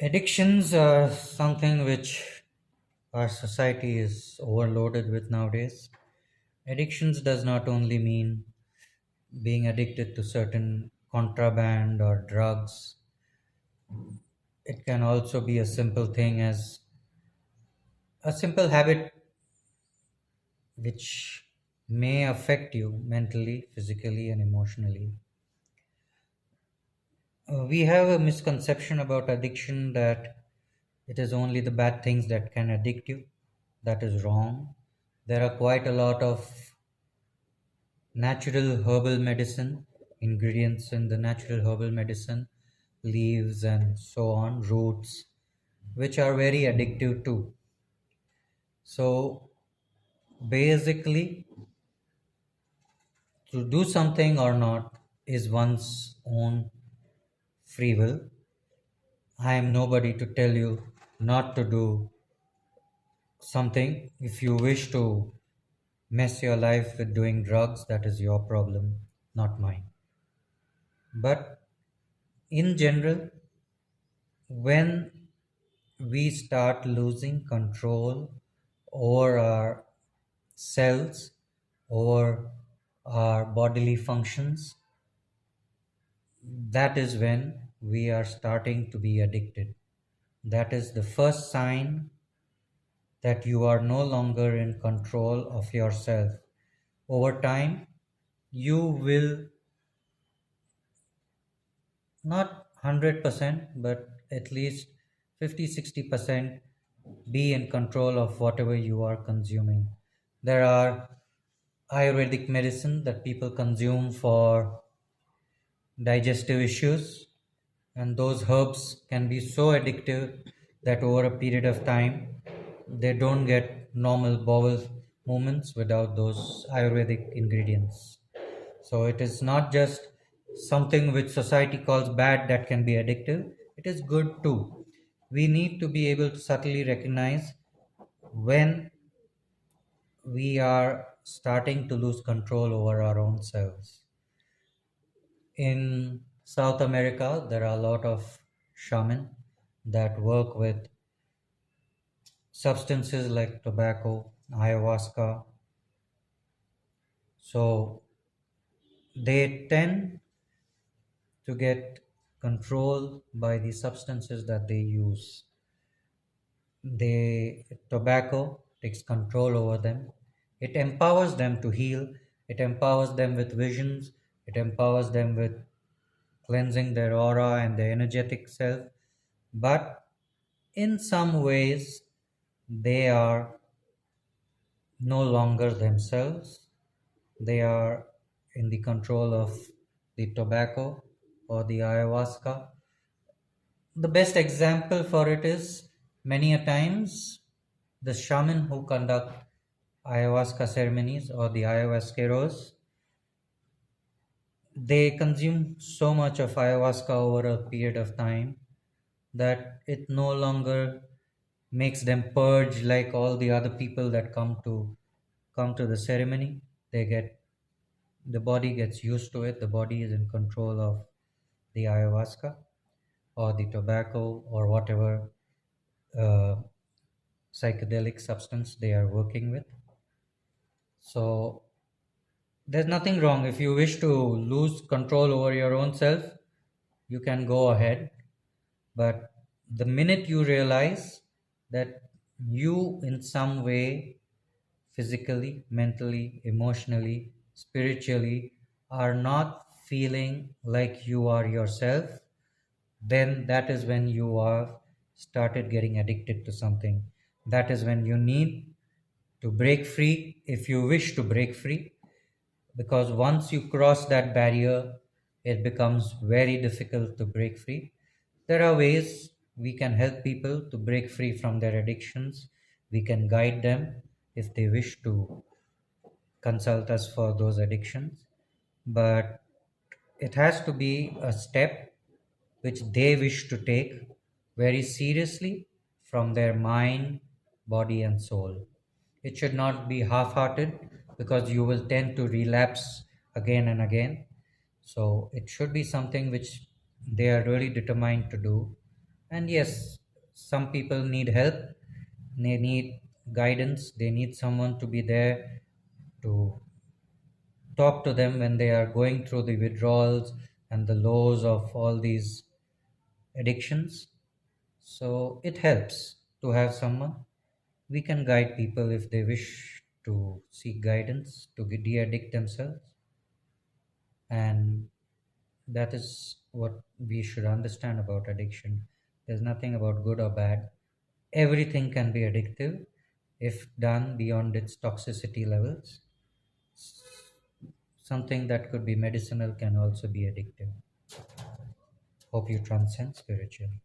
Addictions are something which our society is overloaded with nowadays. Addictions does not only mean being addicted to certain contraband or drugs. It can also be a simple thing as a simple habit which may affect you mentally, physically, and emotionally. We have a misconception about addiction that it is only the bad things that can addict you. That is wrong. There are quite a lot of natural herbal medicine, ingredients in the natural herbal medicine, leaves and so on, roots, which are very addictive too. So basically, to do something or not is one's own free will. I am nobody to tell you not to do something. If you wish to mess your life with doing drugs, that is your problem, not mine. But in general, when we start losing control over our cells, over our bodily functions, that is when we are starting to be addicted. That is the first sign that you are no longer in control of yourself. Over time, you will not 100%, but at least 50-60% be in control of whatever you are consuming. There are Ayurvedic medicine that people consume for digestive issues, and those herbs can be so addictive that over a period of time they don't get normal bowel movements without those Ayurvedic ingredients. So it is not just something which society calls bad that can be addictive, it is good too. We need to be able to subtly recognize when we are starting to lose control over our own selves. In South America, there are a lot of shaman that work with substances like tobacco, ayahuasca. So they tend to get control by the substances that they use. They Tobacco takes control over them. It empowers them to heal. It empowers them with visions. It empowers them with cleansing their aura and their energetic self. But in some ways, they are no longer themselves. They are in the control of the tobacco or the ayahuasca. The best example for it is many a times the shaman who conduct ayahuasca ceremonies or the ayahuasqueros, they consume so much of ayahuasca over a period of time that it no longer makes them purge like all the other people that come to the ceremony. They get The body gets used to it. The body is in control of the ayahuasca or the tobacco or whatever uh, psychedelic substance they are working with. So there's nothing wrong. If you wish to lose control over your own self, you can go ahead. But the minute you realize that you, in some way, physically, mentally, emotionally, spiritually, are not feeling like you are yourself, then that is when you are started getting addicted to something. That is when you need to break free if you wish to break free, because once you cross that barrier, it becomes very difficult to break free. There are ways we can help people to break free from their addictions. We can guide them if they wish to consult us for those addictions, but it has to be a step which they wish to take very seriously from their mind, body, and soul. It should not be half hearted because you will tend to relapse again and again. So it should be something which they are really determined to do, And yes, some people need help, they need guidance, they need someone to be there to talk to them when they are going through the withdrawals and the lows of all these addictions. So it helps to have someone. We can guide people if they wish to seek guidance to de addict themselves. And that is what we should understand about addiction. There's nothing about good or bad. Everything can be addictive if done beyond its toxicity levels. Something that could be medicinal can also be addictive. Hope you transcend spiritually.